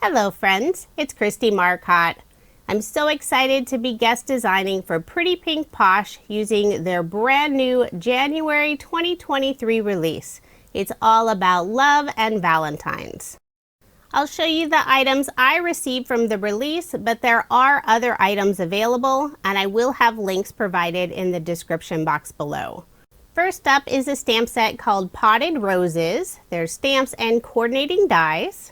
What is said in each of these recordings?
Hello friends, it's Kristie Marcotte. I'm so excited to be guest designing for Pretty Pink Posh using their brand new January 2023 release. It's all about love and Valentines. I'll show you the items I received from the release, but there are other items available and I will have links provided in the description box below. First up is a stamp set called Potted Roses. There's stamps and coordinating dies.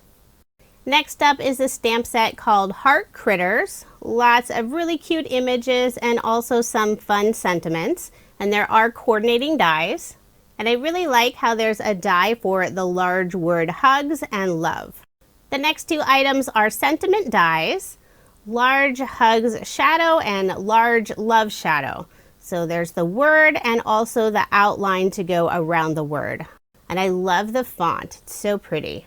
Next up is a stamp set called Heart Critters. Lots of really cute images and also some fun sentiments. And there are coordinating dies. And I really like how there's a die for the large word hugs and love. The next two items are sentiment dies, large hugs shadow and large love shadow. So there's the word and also the outline to go around the word. And I love the font, it's so pretty.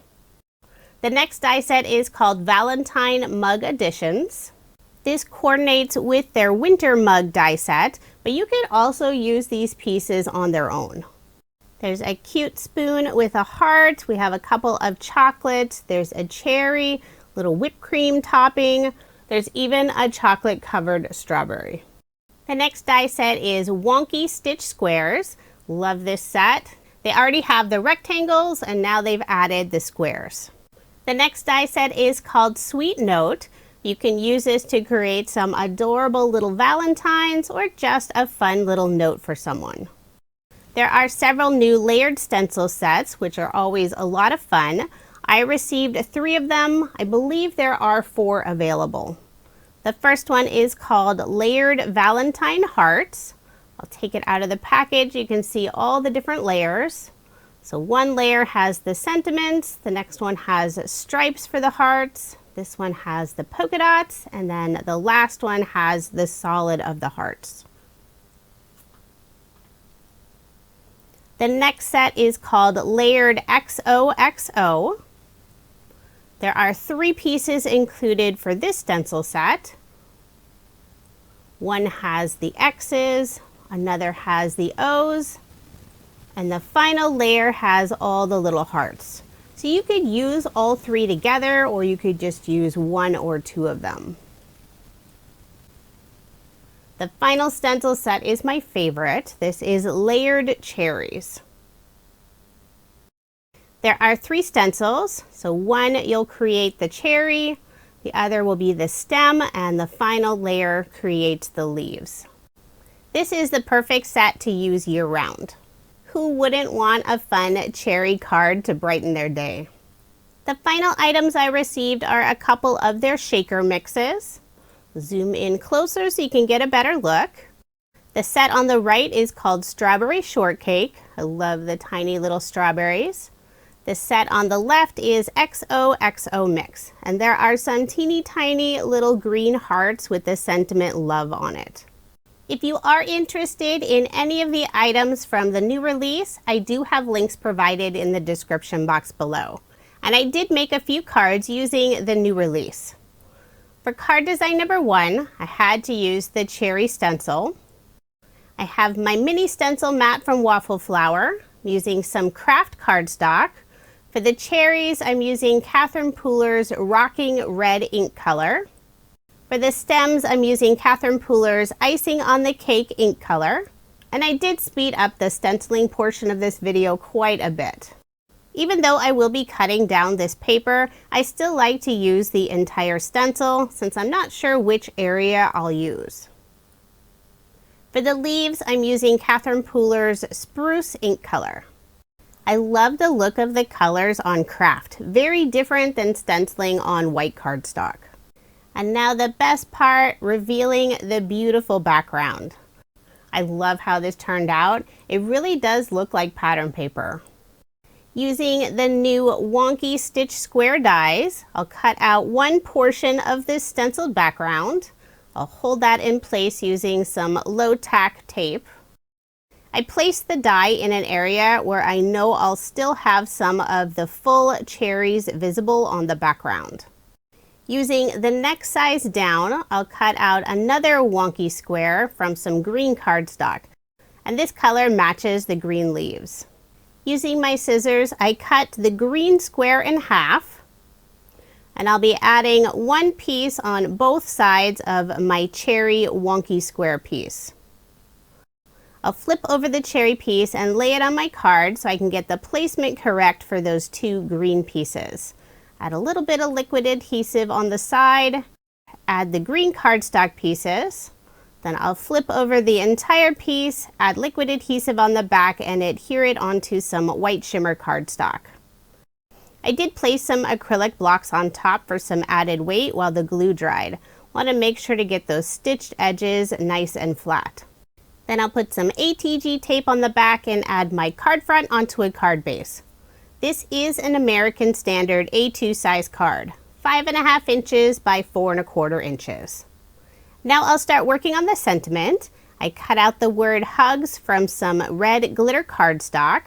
The next die set is called Valentine Mug Editions. This coordinates with their winter mug die set, but you could also use these pieces on their own. There's a cute spoon with a heart. We have a couple of chocolates. There's a cherry, little whipped cream topping. There's even a chocolate covered strawberry. The next die set is Wonky Stitch Squares. Love this set. They already have the rectangles and now they've added the squares. The next die set is called Sweet Note. You can use this to create some adorable little valentines or just a fun little note for someone. There are several new layered stencil sets, which are always a lot of fun. I received 3 of them. I believe there are 4 available. The first one is called Layered Valentine Hearts. I'll take it out of the package. You can see all the different layers. So one layer has the sentiments, the next one has stripes for the hearts, this one has the polka dots, and then the last one has the solid of the hearts. The next set is called Layered XOXO. There are 3 pieces included for this stencil set. One has the X's, another has the O's, and the final layer has all the little hearts. So you could use all 3 together or you could just use 1 or 2 of them. The final stencil set is my favorite. This is Layered Cherries. There are 3 stencils. So one you'll create the cherry, the other will be the stem, and the final layer creates the leaves. This is the perfect set to use year-round. Who wouldn't want a fun cherry card to brighten their day? The final items I received are a couple of their shaker mixes. Zoom in closer so you can get a better look. The set on the right is called Strawberry Shortcake. I love the tiny little strawberries. The set on the left is XOXO Mix, and there are some teeny tiny little green hearts with the sentiment love on it. If you are interested in any of the items from the new release, I do have links provided in the description box below. And I did make a few cards using the new release. For card design number 1, I had to use the cherry stencil. I have my mini stencil mat from Waffle Flower. I'm using some craft cardstock. For the cherries, I'm using Catherine Pooler's Rocking Red ink color. For the stems, I'm using Catherine Pooler's Icing on the Cake ink color. And I did speed up the stenciling portion of this video quite a bit. Even though I will be cutting down this paper, I still like to use the entire stencil since I'm not sure which area I'll use. For the leaves, I'm using Catherine Pooler's Spruce ink color. I love the look of the colors on craft, very different than stenciling on white cardstock. And now the best part, revealing the beautiful background. I love how this turned out. It really does look like pattern paper. Using the new Wonky Stitch Square dies, I'll cut out one portion of this stenciled background. I'll hold that in place using some low tack tape. I placed the die in an area where I know I'll still have some of the full cherries visible on the background. Using the next size down, I'll cut out another wonky square from some green cardstock, and this color matches the green leaves. Using my scissors, I cut the green square in half. And I'll be adding one piece on both sides of my cherry wonky square piece. I'll flip over the cherry piece and lay it on my card so I can get the placement correct for those two green pieces. Add a little bit of liquid adhesive on the side, add the green cardstock pieces, then I'll flip over the entire piece, add liquid adhesive on the back, and adhere it onto some white shimmer cardstock. I did place some acrylic blocks on top for some added weight while the glue dried. Want to make sure to get those stitched edges nice and flat. Then I'll put some ATG tape on the back and add my card front onto a card base. This is an American Standard A2 size card, 5.5 inches by 4.25 inches. Now I'll start working on the sentiment. I cut out the word hugs from some red glitter cardstock.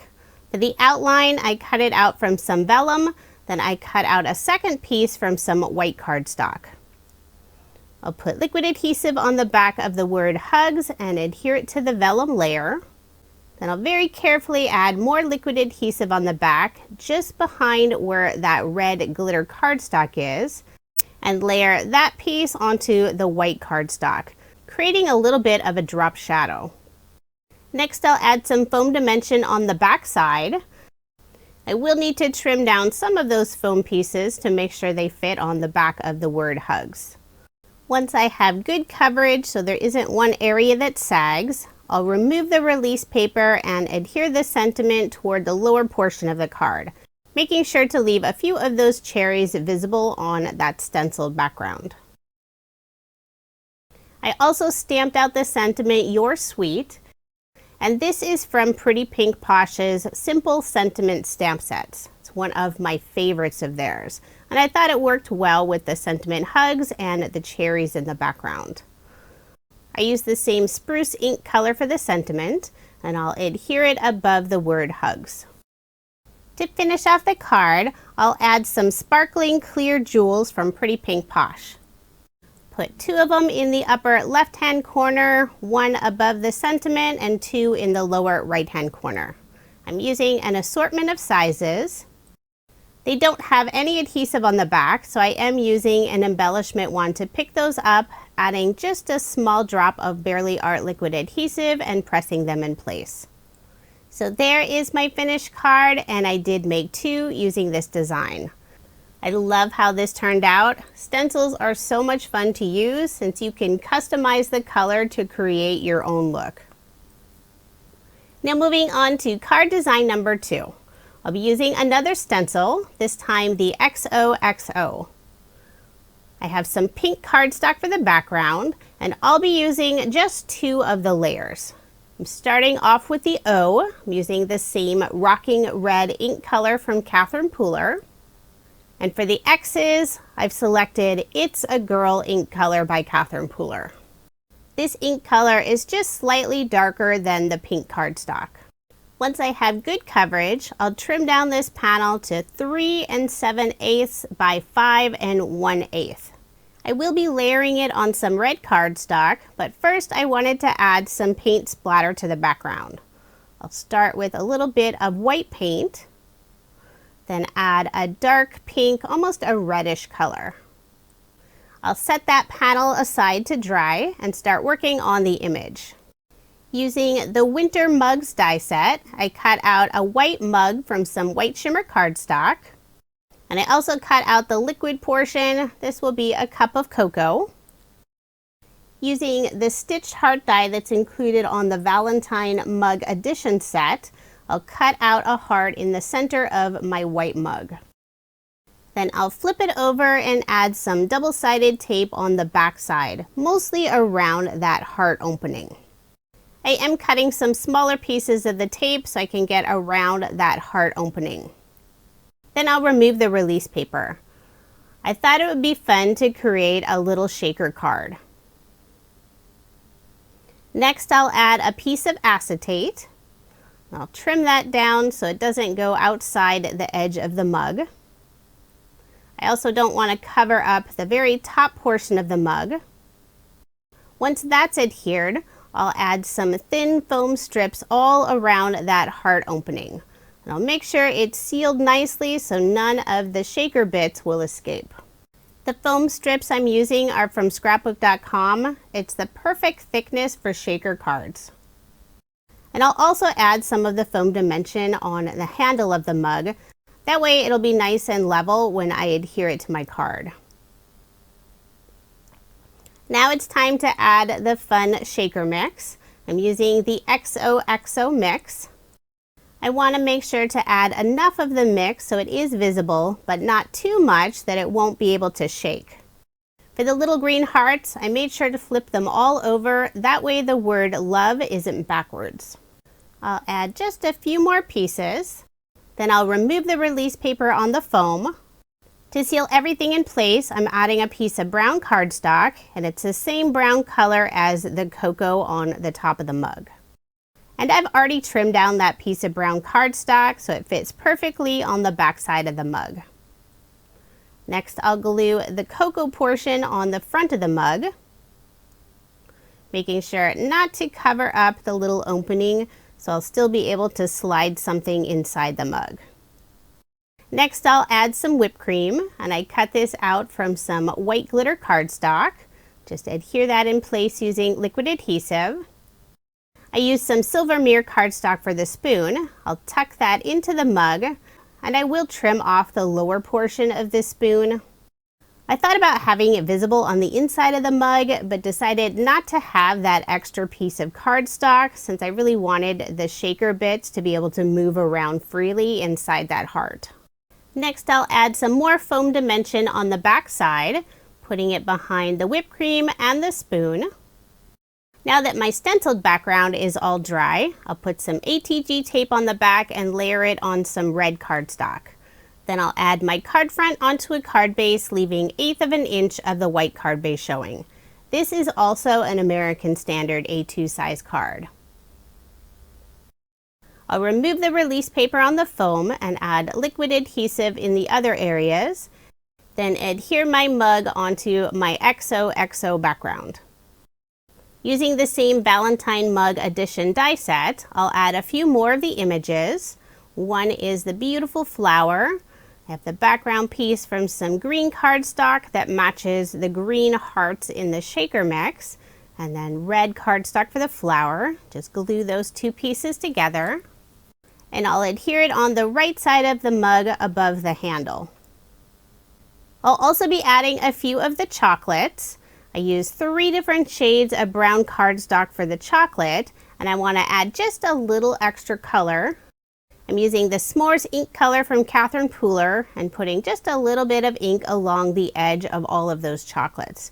For the outline, I cut it out from some vellum, then I cut out a second piece from some white cardstock. I'll put liquid adhesive on the back of the word hugs and adhere it to the vellum layer. Then I'll very carefully add more liquid adhesive on the back, just behind where that red glitter cardstock is, and layer that piece onto the white cardstock, creating a little bit of a drop shadow. Next, I'll add some foam dimension on the back side. I will need to trim down some of those foam pieces to make sure they fit on the back of the word hugs. Once I have good coverage so there isn't one area that sags, I'll remove the release paper and adhere the sentiment toward the lower portion of the card, making sure to leave a few of those cherries visible on that stenciled background. I also stamped out the sentiment "You're Sweet," and this is from Pretty Pink Posh's Simple Sentiment stamp sets. It's one of my favorites of theirs, and I thought it worked well with the sentiment hugs and the cherries in the background. I used the same spruce ink color for the sentiment, and I'll adhere it above the word hugs. To finish off the card, I'll add some sparkling clear jewels from Pretty Pink Posh. Put 2 of them in the upper left-hand corner, 1 above the sentiment, and 2 in the lower right-hand corner. I'm using an assortment of sizes. They don't have any adhesive on the back, so I am using an embellishment wand to pick those up, adding just a small drop of Barely Art liquid adhesive and pressing them in place. So there is my finished card, and I did make 2 using this design. I love how this turned out. Stencils are so much fun to use since you can customize the color to create your own look. Now moving on to card design number 2. I'll be using another stencil, this time the XOXO. I have some pink cardstock for the background, and I'll be using just 2 of the layers. I'm starting off with the O. I'm using the same Rocking Red ink color from Catherine Pooler. And for the X's, I've selected It's a Girl ink color by Catherine Pooler. This ink color is just slightly darker than the pink cardstock. Once I have good coverage, I'll trim down this panel to 3 7/8 by 5 1/8. I will be layering it on some red cardstock, but first I wanted to add some paint splatter to the background. I'll start with a little bit of white paint, then add a dark pink, almost a reddish color. I'll set that panel aside to dry and start working on the image. Using the Winter Mugs die set, I cut out a white mug from some white shimmer cardstock. And I also cut out the liquid portion. This will be a cup of cocoa. Using the stitched heart die that's included on the Valentine mug edition set, I'll cut out a heart in the center of my white mug. Then I'll flip it over and add some double-sided tape on the back side, mostly around that heart opening. I am cutting some smaller pieces of the tape so I can get around that heart opening. Then I'll remove the release paper. I thought it would be fun to create a little shaker card. Next, I'll add a piece of acetate. I'll trim that down so it doesn't go outside the edge of the mug. I also don't want to cover up the very top portion of the mug. Once that's adhered, I'll add some thin foam strips all around that heart opening. And I'll make sure it's sealed nicely so none of the shaker bits will escape. The foam strips I'm using are from scrapbook.com. It's the perfect thickness for shaker cards. And I'll also add some of the foam dimension on the handle of the mug. That way it'll be nice and level when I adhere it to my card. Now it's time to add the fun shaker mix. I'm using the XOXO mix. I want to make sure to add enough of the mix so it is visible, but not too much that it won't be able to shake. For the little green hearts, I made sure to flip them all over. That way the word love isn't backwards. I'll add just a few more pieces. Then I'll remove the release paper on the foam. To seal everything in place, I'm adding a piece of brown cardstock, and it's the same brown color as the cocoa on the top of the mug. And I've already trimmed down that piece of brown cardstock so it fits perfectly on the back side of the mug. Next, I'll glue the cocoa portion on the front of the mug, making sure not to cover up the little opening so I'll still be able to slide something inside the mug. Next, I'll add some whipped cream, and I cut this out from some white glitter cardstock. Just adhere that in place using liquid adhesive. I used some silver mirror cardstock for the spoon. I'll tuck that into the mug, and I will trim off the lower portion of this spoon. I thought about having it visible on the inside of the mug, but decided not to have that extra piece of cardstock since I really wanted the shaker bits to be able to move around freely inside that heart. Next, I'll add some more foam dimension on the back side, putting it behind the whipped cream and the spoon. Now that my stenciled background is all dry, I'll put some ATG tape on the back and layer it on some red cardstock. Then I'll add my card front onto a card base, leaving 1/8 of an inch of the white card base showing. This is also an American Standard A2 size card. I'll remove the release paper on the foam and add liquid adhesive in the other areas. Then adhere my mug onto my XOXO background. Using the same Valentine mug edition die set, I'll add a few more of the images. One is the beautiful flower. I have the background piece from some green cardstock that matches the green hearts in the shaker mix, and then red cardstock for the flower. Just glue those two pieces together, and I'll adhere it on the right side of the mug above the handle. I'll also be adding a few of the chocolates. I used 3 different shades of brown cardstock for the chocolate, and I want to add just a little extra color. I'm using the S'mores ink color from Catherine Pooler and putting just a little bit of ink along the edge of all of those chocolates.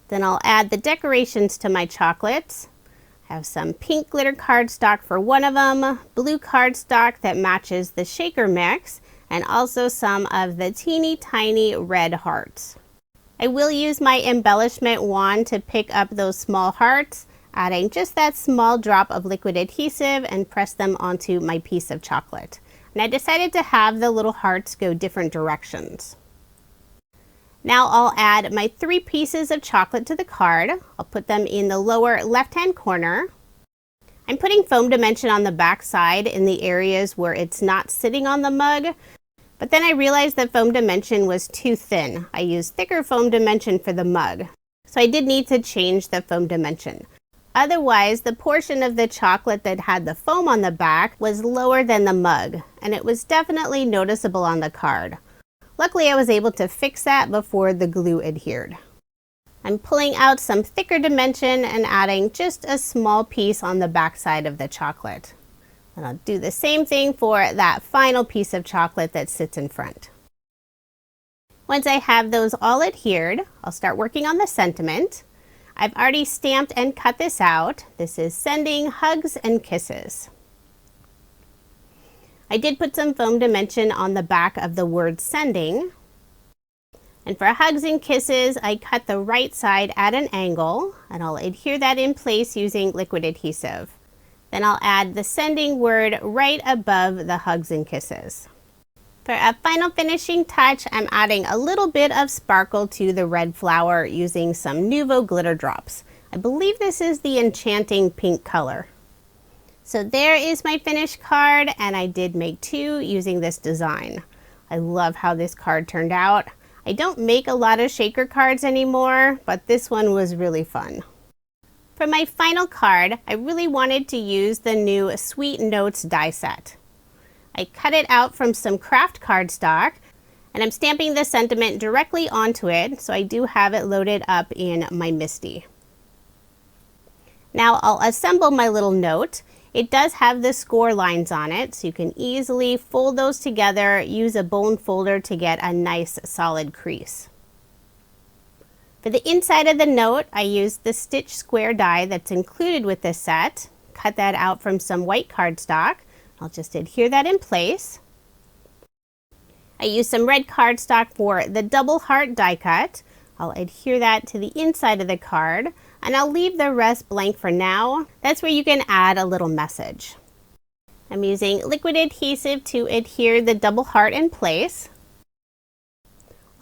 Then I'll add the decorations to my chocolates. I have some pink glitter cardstock for one of them, blue cardstock that matches the shaker mix, and also some of the teeny tiny red hearts. I will use my embellishment wand to pick up those small hearts, adding just that small drop of liquid adhesive and press them onto my piece of chocolate. And I decided to have the little hearts go different directions. Now I'll add my 3 pieces of chocolate to the card. I'll put them in the lower left-hand corner. I'm putting foam dimension on the back side in the areas where it's not sitting on the mug. But then I realized that foam dimension was too thin. I used thicker foam dimension for the mug, so I did need to change the foam dimension. Otherwise, the portion of the chocolate that had the foam on the back was lower than the mug, and it was definitely noticeable on the card. Luckily, I was able to fix that before the glue adhered. I'm pulling out some thicker dimension and adding just a small piece on the back side of the chocolate. And I'll do the same thing for that final piece of chocolate that sits in front. Once I have those all adhered, I'll start working on the sentiment. I've already stamped and cut this out. This is sending hugs and kisses. I did put some foam dimension on the back of the word sending. And for hugs and kisses, I cut the right side at an angle, and I'll adhere that in place using liquid adhesive. Then I'll add the sending word right above the hugs and kisses. For a final finishing touch, I'm adding a little bit of sparkle to the red flower using some Nouveau glitter drops. I believe this is the Enchanting Pink color. So there is my finished card, and I did make 2 using this design. I love how this card turned out. I don't make a lot of shaker cards anymore, but this one was really fun. For my final card, I really wanted to use the new Sweet Notes die set. I cut it out from some craft cardstock, and I'm stamping the sentiment directly onto it, so I do have it loaded up in my MISTI. Now I'll assemble my little note. It does have the score lines on it, so you can easily fold those together, use a bone folder to get a nice solid crease. For the inside of the note, I used the stitch square die that's included with this set. Cut that out from some white cardstock. I'll just adhere that in place. I used some red cardstock for the double heart die cut. I'll adhere that to the inside of the card, and I'll leave the rest blank for now. That's where you can add a little message. I'm using liquid adhesive to adhere the double heart in place.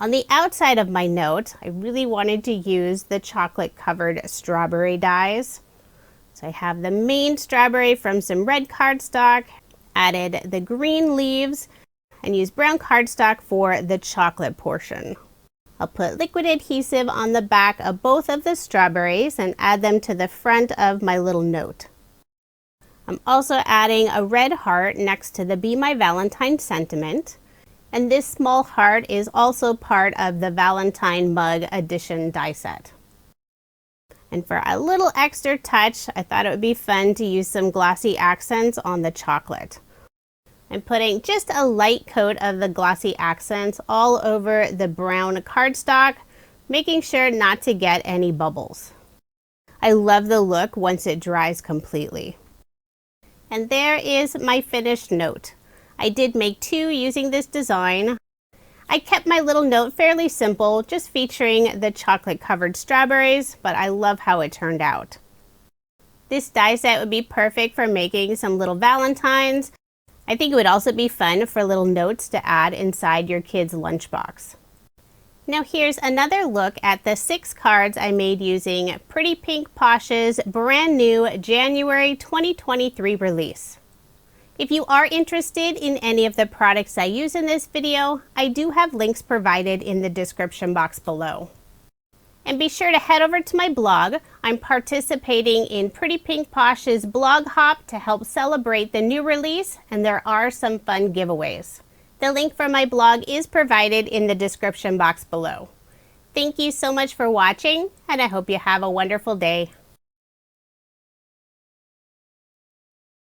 On the outside of my note, I really wanted to use the chocolate covered strawberry dies. So I have the main strawberry from some red cardstock, added the green leaves, and used brown cardstock for the chocolate portion. I'll put liquid adhesive on the back of both of the strawberries and add them to the front of my little note. I'm also adding a red heart next to the Be My Valentine sentiment. And this small heart is also part of the Valentine Mug Edition die set. And for a little extra touch, I thought it would be fun to use some glossy accents on the chocolate. I'm putting just a light coat of the glossy accents all over the brown cardstock, making sure not to get any bubbles. I love the look once it dries completely. And there is my finished note. I did make two using this design. I kept my little note fairly simple, just featuring the chocolate covered strawberries, but I love how it turned out. This die set would be perfect for making some little valentines. I think it would also be fun for little notes to add inside your kid's lunchbox. Now here's another look at the 6 cards I made using Pretty Pink Posh's brand new January 2023 release. If you are interested in any of the products I use in this video, I do have links provided in the description box below. And be sure to head over to my blog. I'm participating in Pretty Pink Posh's blog hop to help celebrate the new release, and there are some fun giveaways. The link for my blog is provided in the description box below. Thank you so much for watching, and I hope you have a wonderful day.